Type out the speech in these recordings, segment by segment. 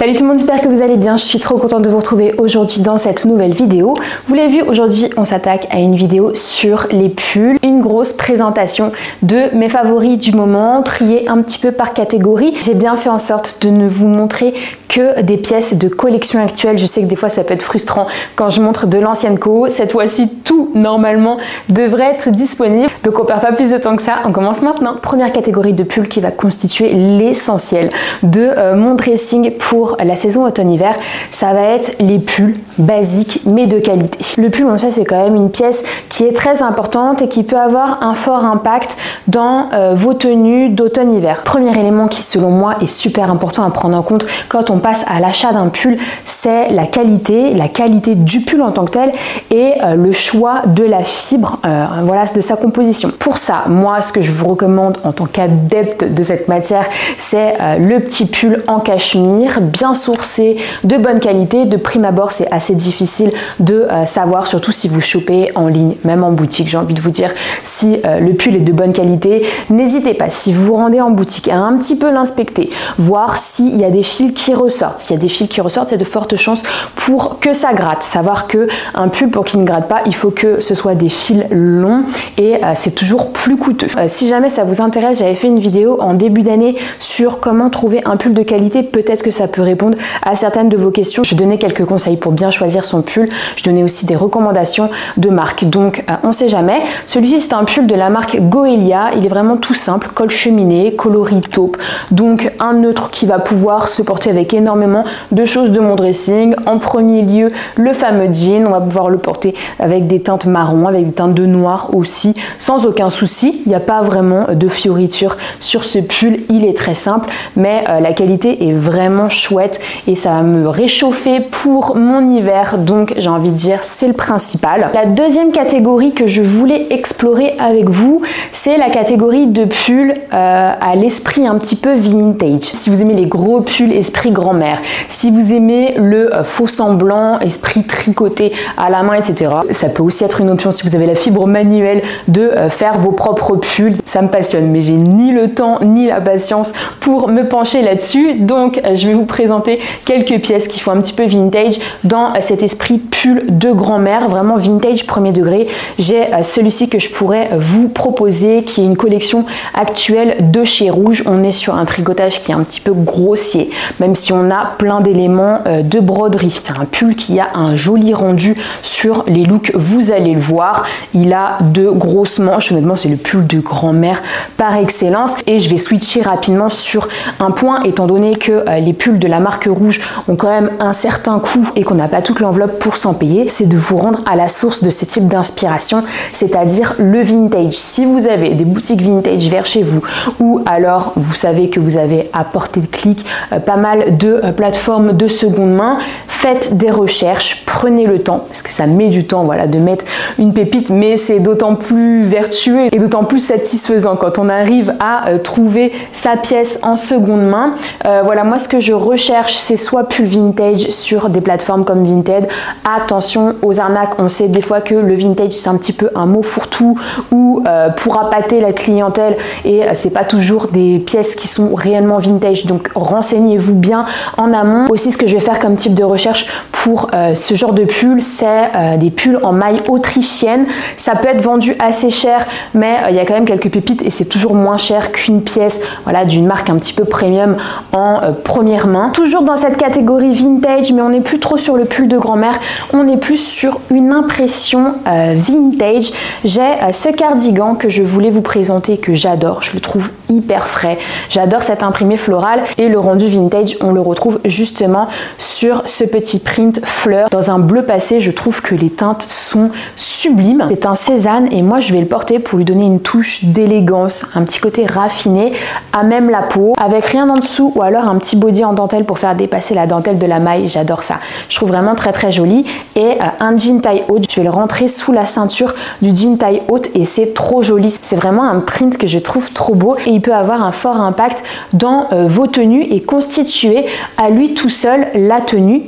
Salut tout le monde, j'espère que vous allez bien. Je suis trop contente de vous retrouver aujourd'hui dans cette nouvelle vidéo. Vous l'avez vu, aujourd'hui on s'attaque à une vidéo sur les pulls. Une grosse présentation de mes favoris du moment, triés un petit peu par catégorie. J'ai bien fait en sorte de ne vous montrer que des pièces de collection actuelle. Je sais que des fois ça peut être frustrant quand je montre de l'ancienne co. Cette fois-ci, tout normalement devrait être disponible. Donc on perd pas plus de temps que ça, on commence maintenant. Première catégorie de pulls qui va constituer l'essentiel de mon dressing pour la saison automne-hiver, ça va être les pulls basiques mais de qualité. Le pull, on sait, c'est quand même une pièce qui est très importante et qui peut avoir un fort impact dans vos tenues d'automne-hiver. Premier élément qui selon moi est super important à prendre en compte quand on passe à l'achat d'un pull, c'est la qualité du pull en tant que tel et le choix de la fibre, voilà, de sa composition. Pour ça, moi, ce que je vous recommande en tant qu'adepte de cette matière, c'est le petit pull en cachemire, bien sourcé, de bonne qualité. De prime abord, c'est assez difficile de savoir, surtout si vous chopez en ligne, même en boutique. J'ai envie de vous dire, si le pull est de bonne qualité, n'hésitez pas, si vous vous rendez en boutique, à un petit peu l'inspecter, voir s'il y a des fils qui ressortent. S'il y a des fils qui ressortent, il y a de fortes chances pour que ça gratte. Savoir que un pull, pour qu'il ne gratte pas, il faut que ce soit des fils longs et c'est toujours plus coûteux. Si jamais ça vous intéresse, j'avais fait une vidéo en début d'année sur comment trouver un pull de qualité. Peut-être que ça peut répondre à certaines de vos questions. Je donnais quelques conseils pour bien choisir son pull. Je donnais aussi des recommandations de marque. Donc on sait jamais. Celui-ci, c'est un pull de la marque Goelia. Il est vraiment tout simple, col cheminé, coloris taupe. Donc un neutre qui va pouvoir se porter avec énormément de choses de mon dressing. En premier lieu, le fameux jean. On va pouvoir le porter avec des teintes marron, avec des teintes de noir aussi, sans aucun souci. Il n'y a pas vraiment de fioritures sur ce pull. Il est très simple, mais la qualité est vraiment chouette et ça va me réchauffer pour mon hiver. Donc j'ai envie de dire, c'est le principal. La deuxième catégorie que je voulais explorer avec vous, c'est la catégorie de pulls à l'esprit un petit peu vintage. Si vous aimez les gros pulls esprit grand-mère, si vous aimez le faux semblant, esprit tricoté à la main, etc. Ça peut aussi être une option si vous avez la fibre manuelle de faire vos propres pulls. Ça me passionne, mais j'ai ni le temps ni la patience pour me pencher là-dessus. Donc je vais vous présenter quelques pièces qui font un petit peu vintage dans cet esprit pull de grand-mère, vraiment vintage premier degré. J'ai celui-ci que je pourrais vous proposer, qui est une collection actuelle de chez Rouge. On est sur un tricotage qui est un petit peu grossier, même si on a plein d'éléments de broderie. C'est un pull qui a un joli rendu sur les looks, vous allez le voir. Il a de grosses manches, honnêtement c'est le pull de grand-mère par excellence. Et je vais switcher rapidement sur un point, étant donné que les pulls de la marque Rouge ont quand même un certain coût et qu'on n'a pas toute l'enveloppe pour s'en payer, c'est de vous rendre à la source de ces types d'inspiration, c'est-à-dire le vintage. Si vous avez des boutiques vintage vers chez vous, ou alors vous savez que vous avez à portée de clic pas mal de plateformes de seconde main, faites des recherches, prenez le temps, parce que ça met du temps, voilà, de mettre une pépite, mais c'est d'autant plus vertueux et d'autant plus satisfaisant quand on arrive à trouver sa pièce en seconde main. Voilà, moi ce que je recherche, c'est soit pull vintage sur des plateformes comme Vinted. Attention aux arnaques, on sait des fois que le vintage c'est un petit peu un mot fourre-tout ou pour appâter la clientèle, et c'est pas toujours des pièces qui sont réellement vintage, donc renseignez-vous bien en amont. Aussi, ce que je vais faire comme type de recherche pour ce genre de pull, c'est des pulls en maille autrichienne. Ça peut être vendu assez cher, mais il y a quand même quelques pépites et c'est toujours moins cher qu'une pièce, voilà, d'une marque un petit peu premium en première main. Toujours dans cette catégorie vintage, mais on n'est plus trop sur le pull de grand-mère, on est plus sur une impression vintage. J'ai ce cardigan que je voulais vous présenter, que j'adore, je le trouve hyper frais. J'adore cet imprimé floral et le rendu vintage, on le retrouve justement sur ce petit print fleur dans un bleu passé. Je trouve que les teintes sont sublimes. C'est un Cézanne et moi je vais le porter pour lui donner une touche d'élégance, un petit côté raffiné à même la peau, avec rien en dessous, ou alors un petit body en dentelle pour faire dépasser la dentelle de la maille. J'adore ça, je trouve vraiment très très joli. Et un jean taille haute, je vais le rentrer sous la ceinture du jean taille haute et c'est trop joli. C'est vraiment un print que je trouve trop beau et il peut avoir un fort impact dans vos tenues et constituer à lui tout seul la tenue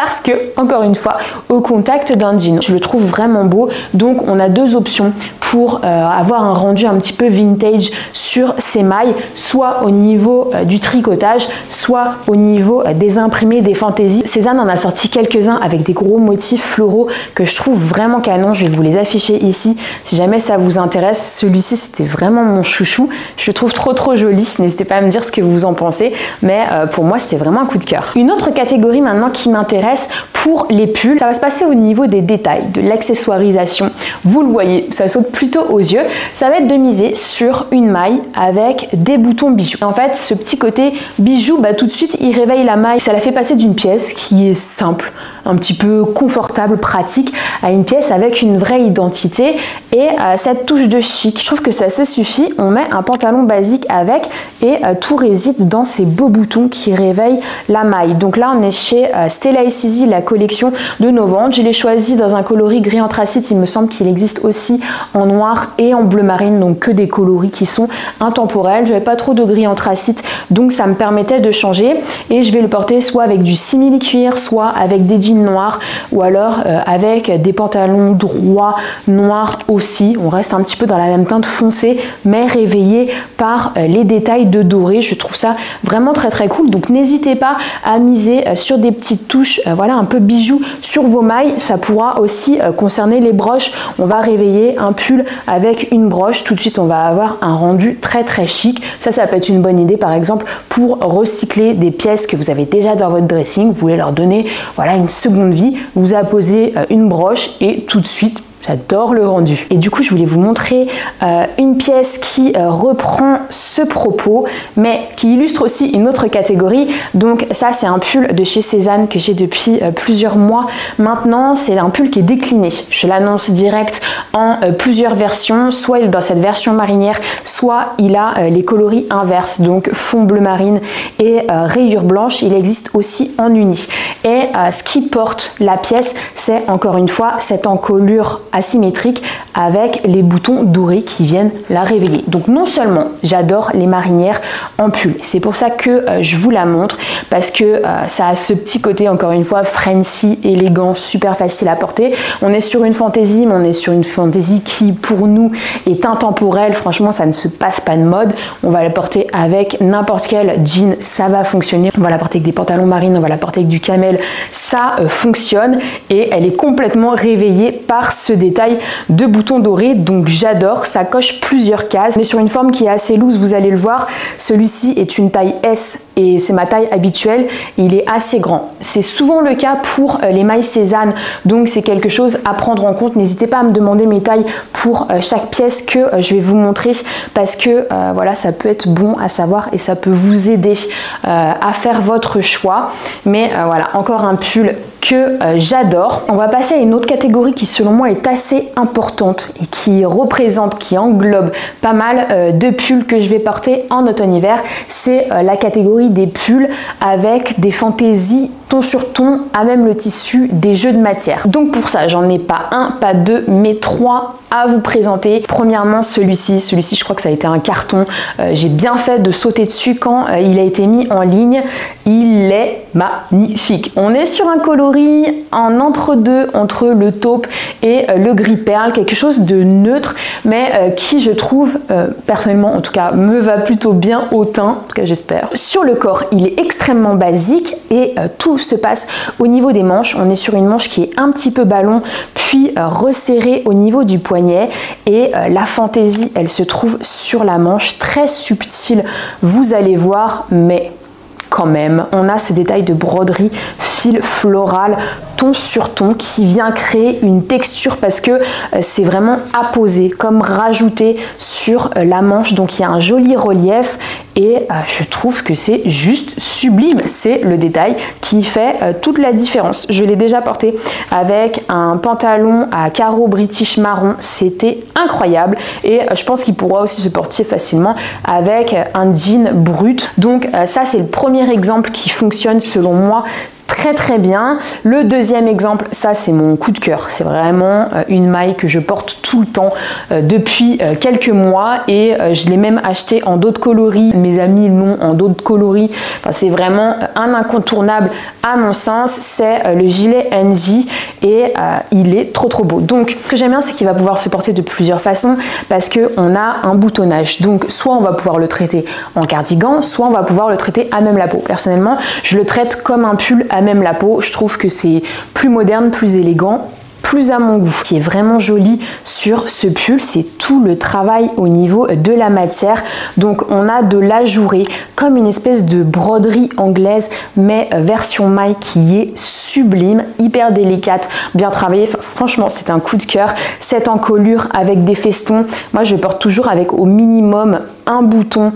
parce que, encore une fois, au contact d'un jean. Je le trouve vraiment beau, donc on a deux options pour avoir un rendu un petit peu vintage sur ces mailles, soit au niveau du tricotage, soit au niveau des imprimés, des fantaisies. Cézanne en a sorti quelques-uns avec des gros motifs floraux que je trouve vraiment canon. Je vais vous les afficher ici si jamais ça vous intéresse. Celui-ci, c'était vraiment mon chouchou. Je le trouve trop joli. N'hésitez pas à me dire ce que vous en pensez, mais pour moi, c'était vraiment un coup de cœur. Une autre catégorie maintenant qui m'intéresse pour les pulls, ça va se passer au niveau des détails, de l'accessoirisation. Vous le voyez, ça saute plutôt aux yeux. Ça va être de miser sur une maille avec des boutons bijoux. En fait, ce petit côté bijou, tout de suite, il réveille la maille. Ça la fait passer d'une pièce qui est simple, un petit peu confortable, pratique, à une pièce avec une vraie identité et cette touche de chic. Je trouve que ça se suffit. On met un pantalon basique avec et tout réside dans ces beaux boutons qui réveillent la maille. Donc là, on est chez Stella & Sisley, la collection de novembre. Je l'ai choisi dans un coloris gris anthracite. Il me semble qu'il existe aussi en noir et en bleu marine, donc que des coloris qui sont intemporels. Je n'avais pas trop de gris anthracite, donc ça me permettait de changer et je vais le porter soit avec du simili cuir, soit avec des jeans noirs ou alors avec des pantalons droits noirs aussi. On reste un petit peu dans la même teinte foncée mais réveillé par les détails de doré. Je trouve ça vraiment très cool, donc n'hésitez pas à miser sur des petites touches voilà, un peu bijoux sur vos mailles. Ça pourra aussi concerner les broches. On va réveiller un pull avec une broche, tout de suite on va avoir un rendu très chic. Ça peut être une bonne idée par exemple pour recycler des pièces que vous avez déjà dans votre dressing. Vous voulez leur donner voilà, une seconde vie, vous apposez une broche et tout de suite j'adore le rendu. Et du coup, je voulais vous montrer une pièce qui reprend ce propos, mais qui illustre aussi une autre catégorie. Donc ça, c'est un pull de chez Cézanne que j'ai depuis plusieurs mois maintenant. C'est un pull qui est décliné. Je l'annonce direct en plusieurs versions. Soit il est dans cette version marinière, soit il a les coloris inverses, donc fond bleu marine et rayures blanches. Il existe aussi en uni. Et ce qui porte la pièce, c'est encore une fois cette encolure asymétrique avec les boutons dorés qui viennent la réveiller. Donc non seulement j'adore les marinières en pull, c'est pour ça que je vous la montre, parce que ça a ce petit côté encore une fois Frenchy, élégant, super facile à porter. On est sur une fantaisie, mais on est sur une fantaisie qui pour nous est intemporelle. Franchement, ça ne se passe pas de mode. On va la porter avec n'importe quel jean, ça va fonctionner. On va la porter avec des pantalons marines, on va la porter avec du camel, ça fonctionne et elle est complètement réveillée par ce détail de boutons dorés, donc j'adore, ça coche plusieurs cases. On est sur une forme qui est assez loose, vous allez le voir. Celui-ci est une taille S et c'est ma taille habituelle, il est assez grand. C'est souvent le cas pour les mailles Cézanne, donc c'est quelque chose à prendre en compte. N'hésitez pas à me demander mes tailles pour chaque pièce que je vais vous montrer, parce que voilà, ça peut être bon à savoir et ça peut vous aider à faire votre choix. Mais voilà, encore un pull que j'adore. On va passer à une autre catégorie qui selon moi est assez importante et qui représente, qui englobe pas mal de pulls que je vais porter en automne-hiver. C'est la catégorie des pulls avec des fantaisies ton sur ton, à même le tissu, des jeux de matière. Donc pour ça, j'en ai pas un, pas deux, mais trois à vous présenter. Premièrement, celui-ci, je crois que ça a été un carton. J'ai bien fait de sauter dessus quand il a été mis en ligne. Il est magnifique. On est sur un coloris en entre-deux, entre le taupe et le gris perle, quelque chose de neutre, mais qui je trouve, personnellement en tout cas, me va plutôt bien au teint, en tout cas j'espère. Sur le corps, il est extrêmement basique et tout se passe au niveau des manches. On est sur une manche qui est un petit peu ballon, puis resserrée au niveau du poignet, et la fantaisie, elle se trouve sur la manche, très subtile, vous allez voir, mais quand même, on a ce détail de broderie fil floral ton sur ton qui vient créer une texture, parce que c'est vraiment apposé, comme rajouté sur la manche, donc il y a un joli relief et je trouve que c'est juste sublime. C'est le détail qui fait toute la différence. Je l'ai déjà porté avec un pantalon à carreaux british marron, c'était incroyable, et je pense qu'il pourra aussi se porter facilement avec un jean brut. Donc ça, c'est le premier exemple qui fonctionne selon moi très très bien. Le deuxième exemple, ça c'est mon coup de cœur. C'est vraiment une maille que je porte tout le temps depuis quelques mois et je l'ai même acheté en d'autres coloris. Mes amis l'ont en d'autres coloris. Enfin, c'est vraiment un incontournable à mon sens. C'est le gilet NG et il est trop beau. Donc ce que j'aime bien, c'est qu'il va pouvoir se porter de plusieurs façons parce qu'on a un boutonnage. Donc soit on va pouvoir le traiter en cardigan, soit on va pouvoir le traiter à même la peau. Personnellement, je le traite comme un pull à même la peau. Je trouve que c'est plus moderne, plus élégant, plus à mon goût. Ce qui est vraiment joli sur ce pull, c'est tout le travail au niveau de la matière. Donc on a de l'ajouré comme une espèce de broderie anglaise, mais version maille qui est sublime, hyper délicate, bien travaillée. Enfin, franchement, c'est un coup de cœur. Cette encolure avec des festons. Moi, je porte toujours avec au minimum un bouton,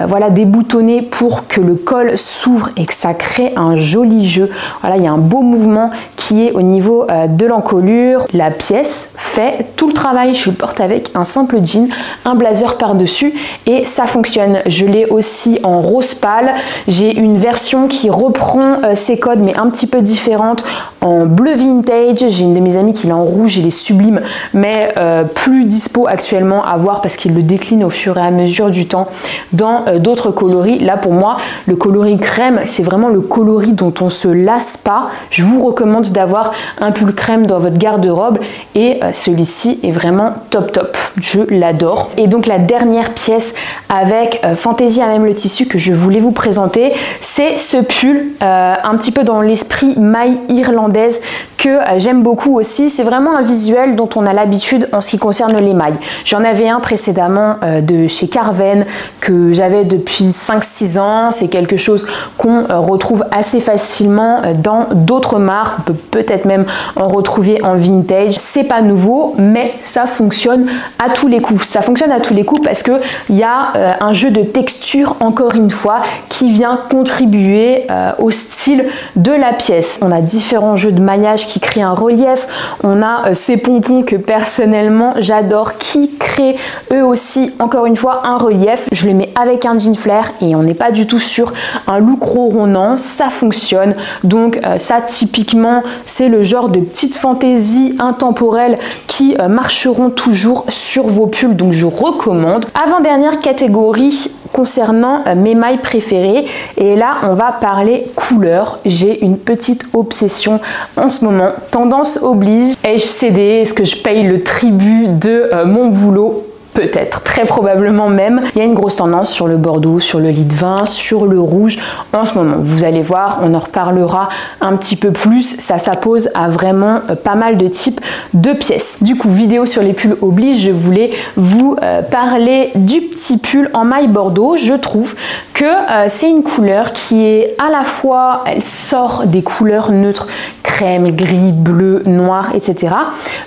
voilà, déboutonné pour que le col s'ouvre et que ça crée un joli jeu. Voilà, il y a un beau mouvement qui est au niveau de l'encolure. La pièce fait tout le travail. Je le porte avec un simple jean, un blazer par-dessus et ça fonctionne. Je l'ai aussi en rose pâle. J'ai une version qui reprend ces codes mais un petit peu différente en bleu vintage. J'ai une de mes amies qui l'a en rouge, il est sublime, mais plus dispo actuellement à voir parce qu'il le décline au fur et à mesure du temps dans d'autres coloris. Là pour moi, le coloris crème, c'est vraiment le coloris dont on se lasse pas. Je vous recommande d'avoir un pull crème dans votre garde-robe et celui-ci est vraiment top. Je l'adore. Et donc la dernière pièce avec fantaisie à même le tissu que je voulais vous présenter, c'est ce pull un petit peu dans l'esprit maille irlandaise que j'aime beaucoup aussi. C'est vraiment un visuel dont on a l'habitude en ce qui concerne les mailles. J'en avais un précédemment de chez Carven que j'avais depuis 5-6 ans. C'est quelque chose qu'on retrouve assez facilement dans d'autres marques. On peut peut-être même en retrouver en vintage. C'est pas nouveau, mais ça fonctionne à tous les coups. Ça fonctionne à tous les coups parce que il y a un jeu de texture, encore une fois, qui vient contribuer au style de la pièce. On a différents jeux de maillage qui créent un relief. On a ces pompons que personnellement j'adore, qui créent eux aussi, encore une fois, un relief. Je le mets avec un jean flair et on n'est pas du tout sur un look ronronnant. Ça fonctionne. Donc ça, typiquement, c'est le genre de petites fantaisies intemporelles qui marcheront toujours sur vos pulls. Donc je recommande. Avant-dernière catégorie concernant mes mailles préférées, et là on va parler couleur. J'ai une petite obsession en ce moment, tendance oblige. Ai-je cédé? Est-ce que je paye le tribut de mon boulot? Peut-être, très probablement même. Il y a une grosse tendance sur le bordeaux, sur le lit de vin, sur le rouge en ce moment. Vous allez voir, on en reparlera un petit peu plus. Ça s'oppose à vraiment pas mal de types de pièces. Du coup, vidéo sur les pulls oblige, je voulais vous parler du petit pull en maille bordeaux. Je trouve que c'est une couleur qui est à la fois, elle sort des couleurs neutres, crème, gris, bleu, noir, etc.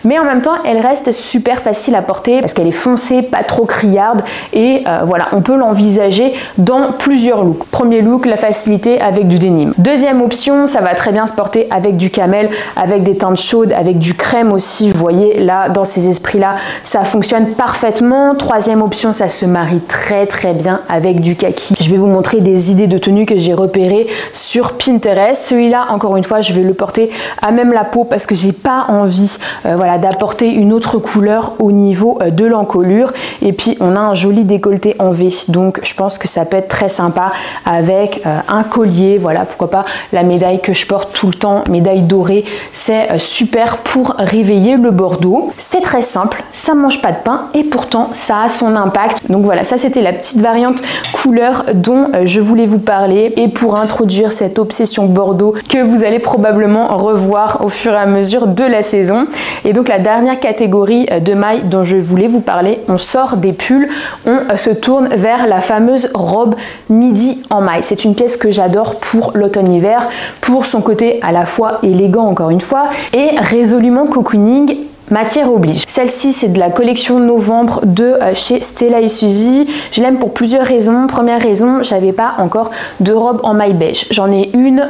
Mais en même temps, elle reste super facile à porter parce qu'elle est foncée, pas trop criarde et voilà, on peut l'envisager dans plusieurs looks. Premier look, la facilité avec du denim. Deuxième option, ça va très bien se porter avec du camel, avec des teintes chaudes, avec du crème aussi. Vous voyez là, dans ces esprits-là, ça fonctionne parfaitement. Troisième option, ça se marie très bien avec du kaki. Je vais vous montrer des idées de tenues que j'ai repérées sur Pinterest. Celui-là, encore une fois, je vais le porter à même la peau parce que j'ai pas envie voilà, d'apporter une autre couleur au niveau de l'encolure. Et puis on a un joli décolleté en V, donc je pense que ça peut être très sympa avec un collier. Voilà, pourquoi pas la médaille que je porte tout le temps, médaille dorée, c'est super pour réveiller le bordeaux. C'est très simple, ça mange pas de pain et pourtant ça a son impact. Donc voilà, ça c'était la petite variante couleur dont je voulais vous parler, et pour introduire cette obsession bordeaux que vous allez probablement revoir au fur et à mesure de la saison. Et donc la dernière catégorie de mailles dont je voulais vous parler, on sort des pulls, on se tourne vers la fameuse robe midi en maille. C'est une pièce que j'adore pour l'automne-hiver, pour son côté à la fois élégant encore une fois et résolument cocooning matière oblige. Celle-ci, c'est de la collection novembre de chez Stella et Suzy. Je l'aime pour plusieurs raisons. Première raison, j'avais pas encore de robe en maille beige. J'en ai une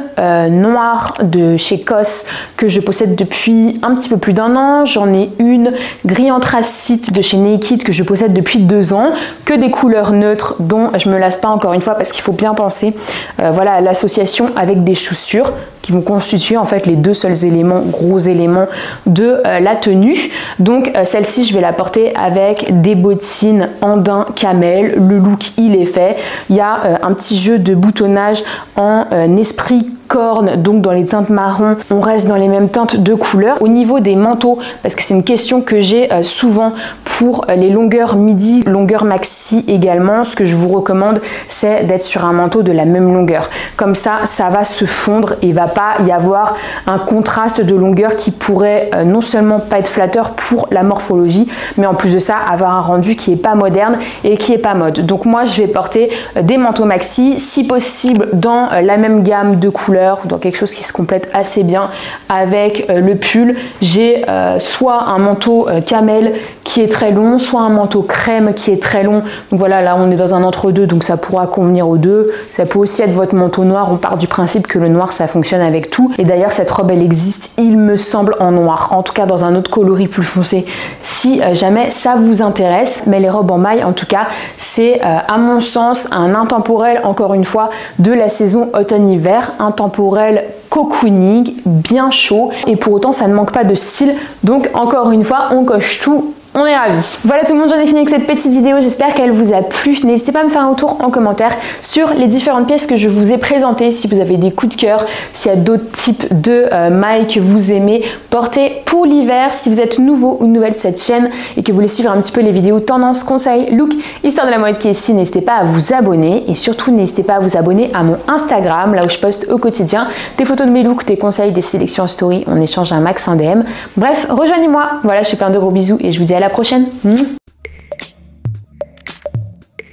noire de chez COS que je possède depuis un petit peu plus d'1 an. J'en ai une gris anthracite de chez Naked que je possède depuis 2 ans. Que des couleurs neutres dont je me lasse pas encore une fois parce qu'il faut bien penser voilà, à l'association avec des chaussures qui vont constituer en fait les 2 seuls éléments, gros éléments de la tenue. Donc celle-ci, je vais la porter avec des bottines Andin Camel. Le look, il est fait. Il y a un petit jeu de boutonnage en esprit corne, donc dans les teintes marron, on reste dans les mêmes teintes de couleurs. Au niveau des manteaux, parce que c'est une question que j'ai souvent pour les longueurs midi, longueur maxi également, ce que je vous recommande, c'est d'être sur un manteau de la même longueur. Comme ça, ça va se fondre et il va pas y avoir un contraste de longueur qui pourrait non seulement pas être flatteur pour la morphologie, mais en plus de ça, avoir un rendu qui est pas moderne et qui est pas mode. Donc moi, je vais porter des manteaux maxi, si possible dans la même gamme de couleurs, ou dans quelque chose qui se complète assez bien avec le pull. J'ai soit un manteau camel qui est très long, soit un manteau crème qui est très long. Donc voilà, là on est dans un entre-deux, donc ça pourra convenir aux deux. Ça peut aussi être votre manteau noir. On part du principe que le noir ça fonctionne avec tout. Et d'ailleurs cette robe elle existe, il me semble, en noir, en tout cas dans un autre coloris plus foncé si jamais ça vous intéresse. Mais les robes en maille, en tout cas, c'est à mon sens un intemporel, encore une fois, de la saison automne-hiver. Intemporel cocooning, bien chaud, et pour autant ça ne manque pas de style. Donc encore une fois, on coche tout. On est ravis. Voilà tout le monde, j'en ai fini avec cette petite vidéo, j'espère qu'elle vous a plu. N'hésitez pas à me faire un retour en commentaire sur les différentes pièces que je vous ai présentées, si vous avez des coups de cœur, s'il y a d'autres types de mailles que vous aimez porter pour l'hiver. Si vous êtes nouveau ou nouvelle sur cette chaîne et que vous voulez suivre un petit peu les vidéos tendance, conseils, look, histoire de la mode qui est ici, n'hésitez pas à vous abonner et surtout n'hésitez pas à vous abonner à mon Instagram, là où je poste au quotidien des photos de mes looks, des conseils, des sélections en story, on échange un max en DM. Bref, rejoignez-moi. Voilà, je fais plein de gros bisous et je vous dis à la prochaine.